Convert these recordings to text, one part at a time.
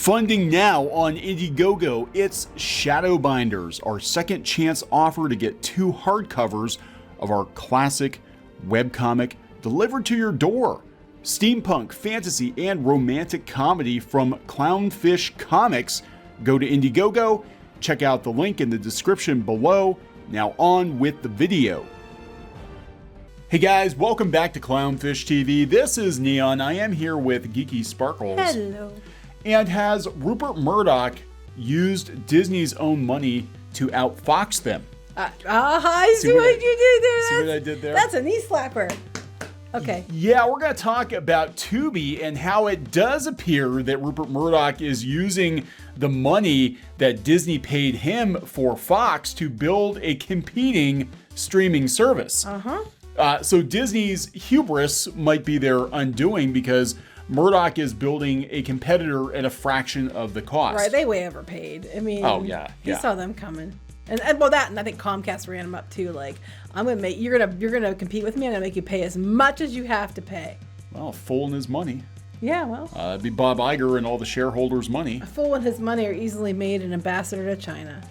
Funding now on Indiegogo, it's Shadowbinders, our second chance offer to get 2 hardcovers of our classic webcomic delivered to your door. Steampunk, fantasy, and romantic comedy from Clownfish Comics. Go to Indiegogo, check out the link in the description below. Now on with the video. Hey guys, welcome back to Clownfish TV. This is Kneon. I am here with Geeky Sparkles. Hello. And has Rupert Murdoch used Disney's own money to outfox them? I see what you did there. See what I did there? That's a knee slapper. Okay. Yeah, we're going to talk about Tubi and how it does appear that Rupert Murdoch is using the money that Disney paid him for Fox to build a competing streaming service. So Disney's hubris might be their undoing because Murdoch is building a competitor at a fraction of the cost. Right, they way overpaid. I mean, he saw them coming. And I think Comcast ran him up too. Like, you're gonna compete with me. I'm gonna make you pay as much as you have to pay. Well, a fool in his money. Yeah, well, it'd be Bob Iger and all the shareholders' money. A fool and his money are easily made an ambassador to China.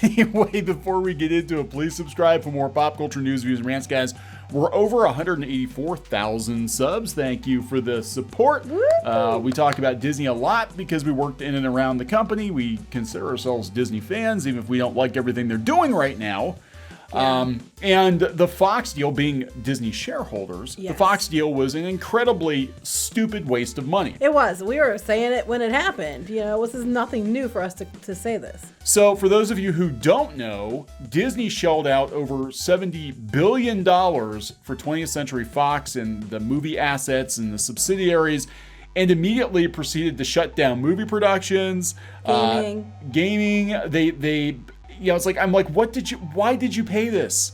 Anyway, before we get into it, please subscribe for more pop culture news, views, and rants, guys. We're over 184,000 subs. Thank you for the support. We talk about Disney a lot because we worked in and around the company. We consider ourselves Disney fans, even if we don't like everything they're doing right now. Yeah. And the Fox deal, being Disney shareholders, yes. The Fox deal was an incredibly stupid waste of money. It was. We were saying it when it happened. You know, this is nothing new for us to say this. So for those of you who don't know, Disney shelled out over $70 billion for 20th Century Fox and the movie assets and the subsidiaries, and immediately proceeded to shut down movie productions, gaming. They it's like, I'm like, why did you pay this?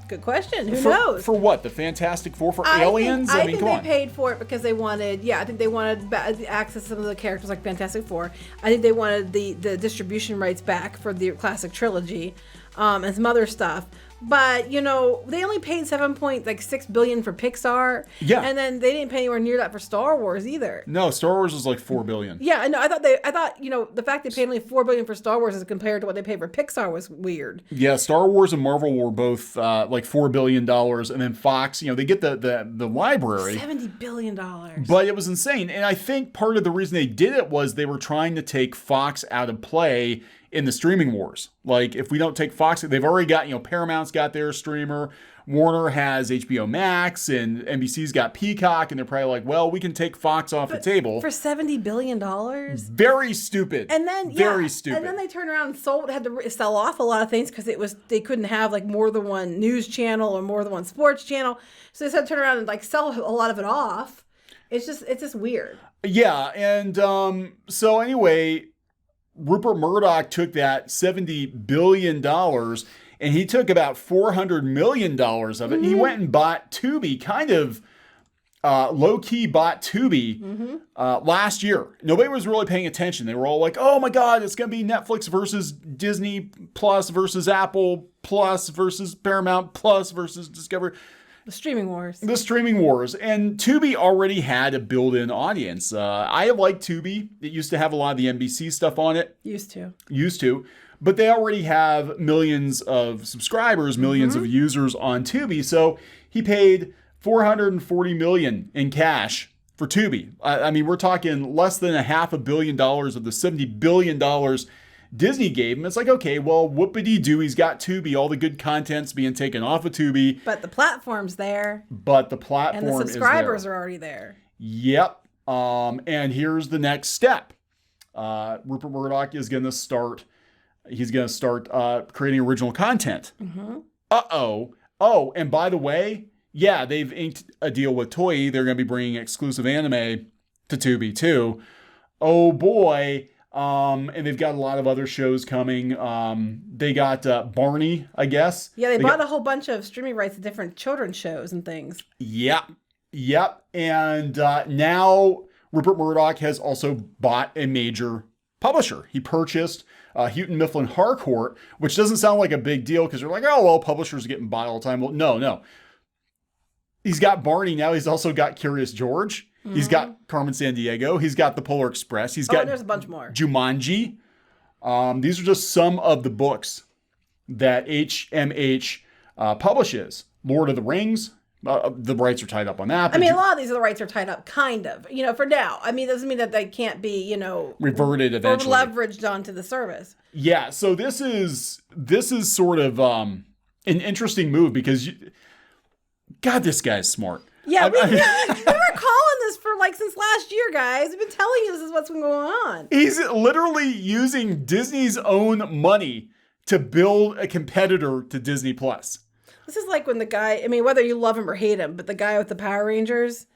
Good question. Who knows? For what? The Fantastic Four? For aliens? I think they paid for it because they wanted, I think they wanted access to some of the characters like Fantastic Four. I think they wanted the distribution rights back for the classic trilogy, and some other stuff. But, they only paid $7.6 billion for Pixar. Yeah. And then they didn't pay anywhere near that for Star Wars either. No, Star Wars was like $4 billion. Yeah, I know. I thought the fact they paid only $4 billion for Star Wars as compared to what they paid for Pixar was weird. Yeah, Star Wars and Marvel were both like $4 billion. And then Fox, they get the library. $70 billion. But it was insane. And I think part of the reason they did it was they were trying to take Fox out of play in the streaming wars. Like, if we don't take Fox, they've already got, Paramount's got their streamer, Warner has HBO Max, and NBC's got Peacock, and they're probably like, well, we can take Fox off the table. For $70 billion? Very stupid. And then, very stupid. And then they turned around and had to sell off a lot of things because they couldn't have like more than one news channel or more than one sports channel. So they had to turn around and like sell a lot of it off. It's just weird. Yeah, and so anyway, Rupert Murdoch took that $70 billion and he took about $400 million of it. And he went and bought Tubi, kind of low-key bought Tubi last year. Nobody was really paying attention. They were all like, oh my God, it's going to be Netflix versus Disney Plus versus Apple Plus versus Paramount Plus versus Discovery. The streaming wars. And Tubi already had a built-in audience. I like Tubi. It used to have a lot of the NBC stuff on it. Used to. But they already have millions of subscribers, millions of users on Tubi. So he paid $440 million in cash for Tubi. I mean, we're talking less than $500 million of the $70 billion Disney gave him. It's like, okay, well, whoopity-doo, he's got Tubi. All the good content's being taken off of Tubi. But the platform's there. And the subscribers are already there. Yep. And here's the next step. Rupert Murdoch is going to start creating original content. Oh, and by the way, they've inked a deal with Toei. They're going to be bringing exclusive anime to Tubi too. Oh boy. And they've got a lot of other shows coming. They got Barney, I guess. Yeah, they bought a whole bunch of streaming rights to different children's shows and things. Yep. And now Rupert Murdoch has also bought a major publisher. He purchased Houghton Mifflin Harcourt, which doesn't sound like a big deal because you're like, oh, well, publishers are getting bought all the time. Well, no. He's got Barney now. He's also got Curious George. He's got Carmen Sandiego. He's got The Polar Express. He's got and there's a bunch more. Jumanji. These are just some of the books that HMH publishes. Lord of the Rings. The rights are tied up on that. I mean, a lot of these rights are tied up, kind of, for now. I mean, it doesn't mean that they can't be, reverted eventually. Or leveraged onto the service. Yeah, so this is sort of an interesting move because, God, this guy's smart. Yeah, we were calling this for since last year, guys. We've been telling you this is what's been going on. He's literally using Disney's own money to build a competitor to Disney Plus. This is like when the guy, whether you love him or hate him, but the guy with the Power Rangers,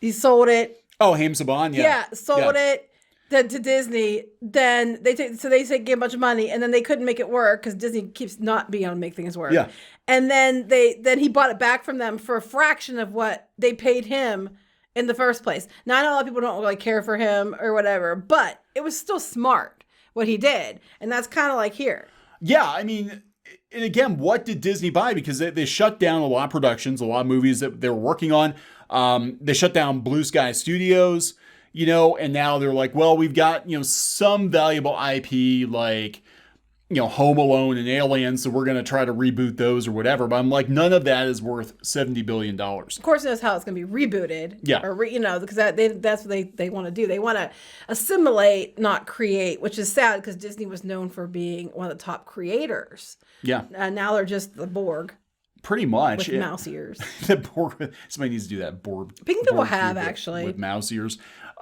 he sold it. Oh, Haim Saban, yeah. Yeah, sold it to Disney. Then they gave a bunch of money, and then they couldn't make it work because Disney keeps not being able to make things work. Yeah. And then he bought it back from them for a fraction of what they paid him in the first place. Now, I know a lot of people don't really care for him or whatever, but it was still smart what he did. And that's kind of like here. Yeah, and again, what did Disney buy? Because they shut down a lot of productions, a lot of movies that they were working on. They shut down Blue Sky Studios, and now they're like, well, we've got, some valuable IP like, Home Alone and Alien, so we're going to try to reboot those or whatever. But I'm like, none of that is worth $70 billion. Of course, knows how it's going to be rebooted. Yeah. Or, because that's what they want to do. They want to assimilate, not create, which is sad because Disney was known for being one of the top creators. Yeah. Now they're just the Borg. Pretty much. With mouse ears. The Borg. Somebody needs to do that. Borg. I think people have, actually. With mouse ears.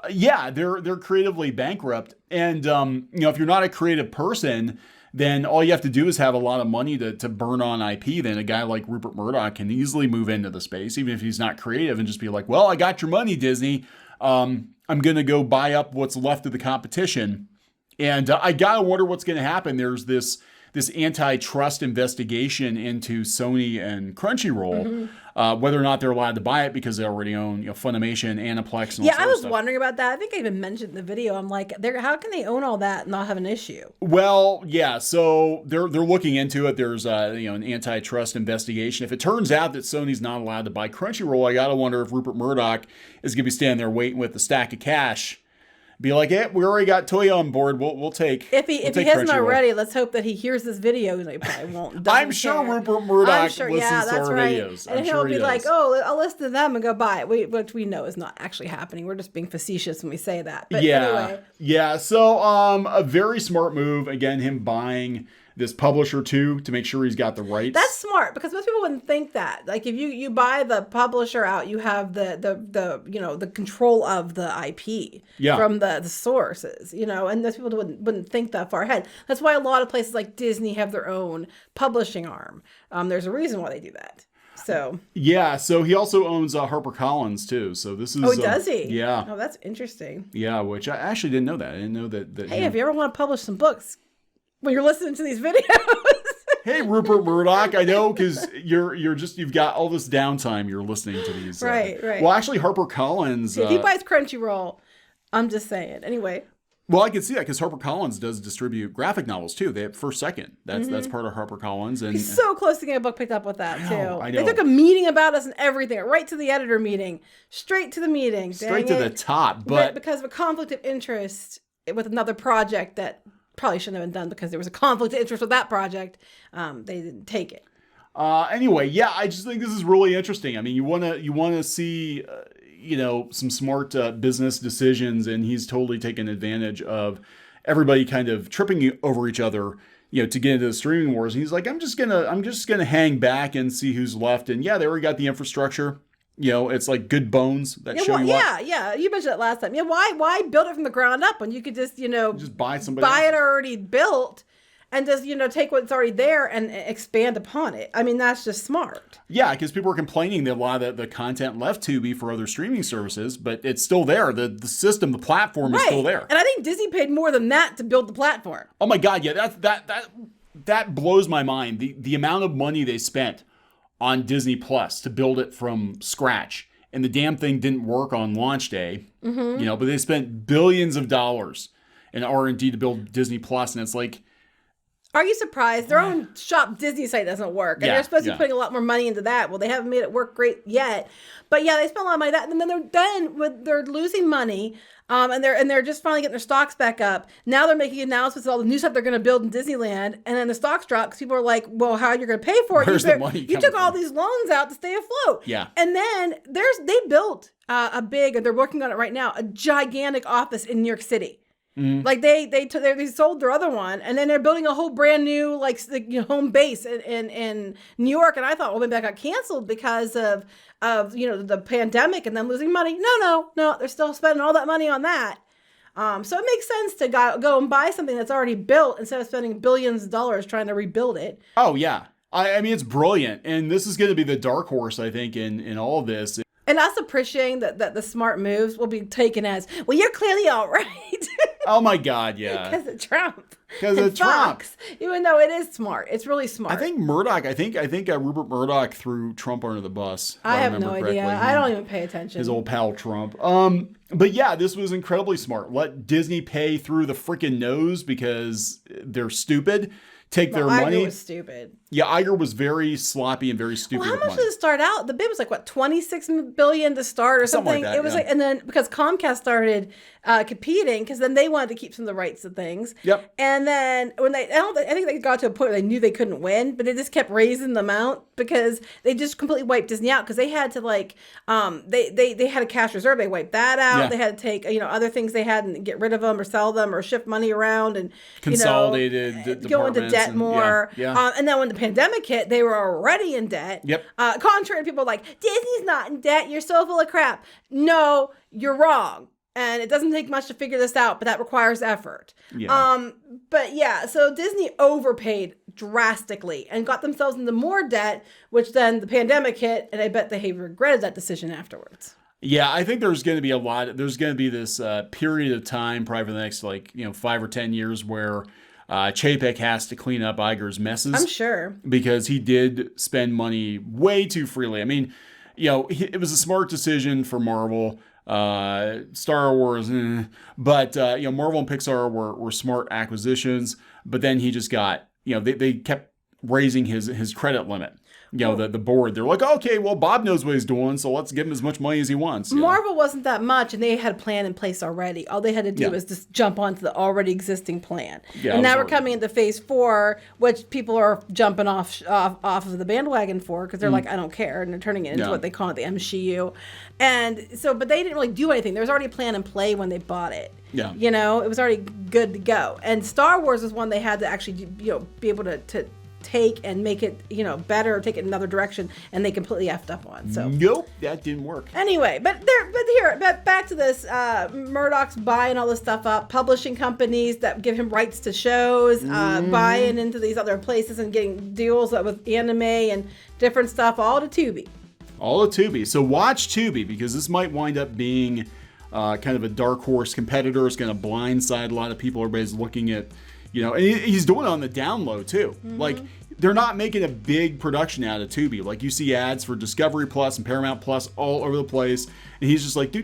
Yeah, they're creatively bankrupt. And, if you're not a creative person, then all you have to do is have a lot of money to burn on IP. Then a guy like Rupert Murdoch can easily move into the space, even if he's not creative, and just be like, well, I got your money, Disney. I'm going to go buy up what's left of the competition. And I got to wonder what's going to happen. There's this antitrust investigation into Sony and Crunchyroll, whether or not they're allowed to buy it because they already own Funimation, Aniplex, and all I was stuff. wondering about that. I think I even mentioned in the video. I'm like, how can they own all that and not have an issue? Well, yeah, so they're looking into it. There's an antitrust investigation. If it turns out that Sony's not allowed to buy Crunchyroll, I gotta wonder if Rupert Murdoch is gonna be standing there waiting with a stack of cash. Be like, we already got Toei on board. We'll take. If he hasn't already, let's hope that he hears this video. He probably won't. I'm sure Rupert Murdoch listens to our videos. And he'll be like, I'll listen to them and go buy it, which we know is not actually happening. We're just being facetious when we say that. But anyway. Yeah. So a very smart move. Again, him buying this publisher too to make sure he's got the rights. That's smart because most people wouldn't think that. Like if you buy the publisher out, you have the control of the IP from the sources, and most people wouldn't think that far ahead. That's why a lot of places like Disney have their own publishing arm. There's a reason why they do that. So yeah, so he also owns HarperCollins too. So this is does he? Yeah. Oh, that's interesting. Yeah, which I actually didn't know that. I didn't know that. Hey, if you ever want to publish some books when you're listening to these videos. Hey, Rupert Murdoch, I know because you've got all this downtime. You're listening to these. Right. Well, actually, HarperCollins. If he buys Crunchyroll, I'm just saying. Anyway. Well, I can see that because HarperCollins does distribute graphic novels too. They have First Second. That's part of HarperCollins. And he's so close to getting a book picked up with that too. I know. They took a meeting about us and everything, right to the editor meeting, straight to the meeting, straight to the top. But because of a conflict of interest with another project that probably shouldn't have been done because there was a conflict of interest with that project. They didn't take it. Anyway, yeah, I just think this is really interesting. I mean, you want to see, some smart business decisions, and he's totally taken advantage of everybody kind of tripping over each other, to get into the streaming wars. And he's like, I'm just gonna hang back and see who's left. And yeah, they already got the infrastructure. It's like good bones that show you what. Yeah. You mentioned it last time. Yeah, why build it from the ground up when you could just, just buy somebody buy it already built and just, take what's already there and expand upon it. I mean, that's just smart. Yeah, because people are complaining that a lot of the content left Tubi for other streaming services, but it's still there. The system, the platform is still there. And I think Disney paid more than that to build the platform. Oh my God, yeah, that blows my mind. The amount of money they spent on Disney Plus to build it from scratch. And the damn thing didn't work on launch day, but they spent billions of dollars in R&D to build Disney Plus. And it's like, Are you surprised? Their own shop Disney site doesn't work. And they're supposed to be putting a lot more money into that. Well, they haven't made it work great yet. But yeah, they spent a lot of money on that. And then they're losing money. And they're just finally getting their stocks back up. Now they're making announcements of all the new stuff they're going to build in Disneyland. And then the stocks drop because people are like, well, how are you going to pay for it? Where's the money you took all these loans out to stay afloat. Yeah. And then they built and they're working on it right now, a gigantic office in New York City. Mm-hmm. Like they sold their other one, and then they're building a whole brand new home base in New York. And I thought, well, maybe that got canceled because of the pandemic and them losing money. No, they're still spending all that money on that. So it makes sense to go and buy something that's already built instead of spending billions of dollars trying to rebuild it. Oh yeah, I mean it's brilliant, and this is going to be the dark horse, I think, in all of this. And us appreciating that the smart moves will be taken as, well, you're clearly all right. Oh my God, yeah. Because of Trump. Because of Trump. Even though it is smart. It's really smart. I think Murdoch, Rupert Murdoch threw Trump under the bus. I have no idea. I don't even pay attention. His old pal Trump. But yeah, this was incredibly smart. Let Disney pay through the freaking nose because they're stupid. Take their money. Iger was stupid. Yeah, Iger was very sloppy and very stupid. Well, how much did it start out? The bid was like, what, $26 billion to start or something? Like that, it was and then because Comcast started competing, because then they wanted to keep some of the rights to things. Yep. And then when I think they got to a point where they knew they couldn't win, but they just kept raising the amount because they just completely wiped Disney out, because they had to they had a cash reserve. They wiped that out. Yeah. They had to take other things they had and get rid of them or sell them or shift money around and consolidated go into debt more. Yeah. And then when the pandemic hit, they were already in debt. Yep. Contrary to people like, Disney's not in debt, you're so full of crap. No, you're wrong. And it doesn't take much to figure this out, but that requires effort. Yeah. But yeah, so Disney overpaid drastically and got themselves into more debt, which then the pandemic hit, and I bet they regretted that decision afterwards. Yeah, I think there's going to be this period of time, probably for the next 5 or 10 years, where Chapek has to clean up Iger's messes. I'm sure. Because he did spend money way too freely. I mean, it was a smart decision for Marvel. Star Wars, but Marvel and Pixar were smart acquisitions. But then he just got, they kept raising his credit limit. The board, they're like, okay, well, Bob knows what he's doing, so let's give him as much money as he wants. Marvel wasn't that much, and they had a plan in place already. All they had to do was just jump onto the already existing plan. Yeah, and now we're coming into phase 4, which people are jumping off of the bandwagon for, because they're like, I don't care, and they're turning it into what they call it, the MCU. And so, but they didn't really do anything. There was already a plan in play when they bought it. Yeah. It was already good to go. And Star Wars was one they had to actually, be able to take and make it, better, or take it in another direction, and they completely effed up on. So nope, that didn't work. Anyway, but back to this. Murdoch's buying all this stuff up, publishing companies that give him rights to shows, buying into these other places and getting deals with anime and different stuff, all to Tubi. All to Tubi. So watch Tubi, because this might wind up being kind of a dark horse competitor. It's going to blindside a lot of people. Everybody's looking at. And he's doing it on the down low too. Mm-hmm. Like, they're not making a big production out of Tubi. Like, you see ads for Discovery Plus and Paramount Plus all over the place, and he's just like,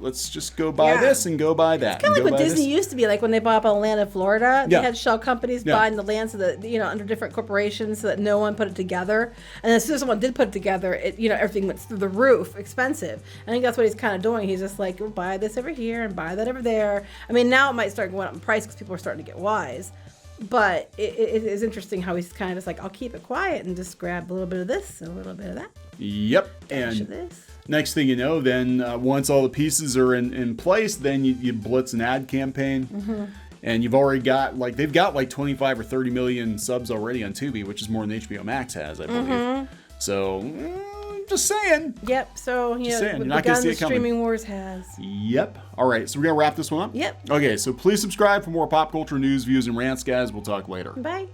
let's just go buy this and go buy that. It's kind of like what Disney used to be like when they bought up all land in Florida. They had shell companies buying the land so that, under different corporations, so that no one put it together. And as soon as someone did put it together, everything went through the roof, expensive. I think that's what he's kind of doing. He's just like, we'll buy this over here and buy that over there. I mean, now it might start going up in price because people are starting to get wise. But it is interesting how he's kind of just like, I'll keep it quiet and just grab a little bit of this and a little bit of that. Yep. And next thing you know, then once all the pieces are in place, then you blitz an ad campaign. Mm-hmm. And you've already got, they've got 25 or 30 million subs already on Tubi, which is more than HBO Max has, I believe. Mm-hmm. So, just saying. Yep. So, you're not going to see it coming. Streaming Wars has. Yep. All right. So, we're going to wrap this one up? Yep. Okay. So, please subscribe for more pop culture news, views, and rants, guys. We'll talk later. Bye.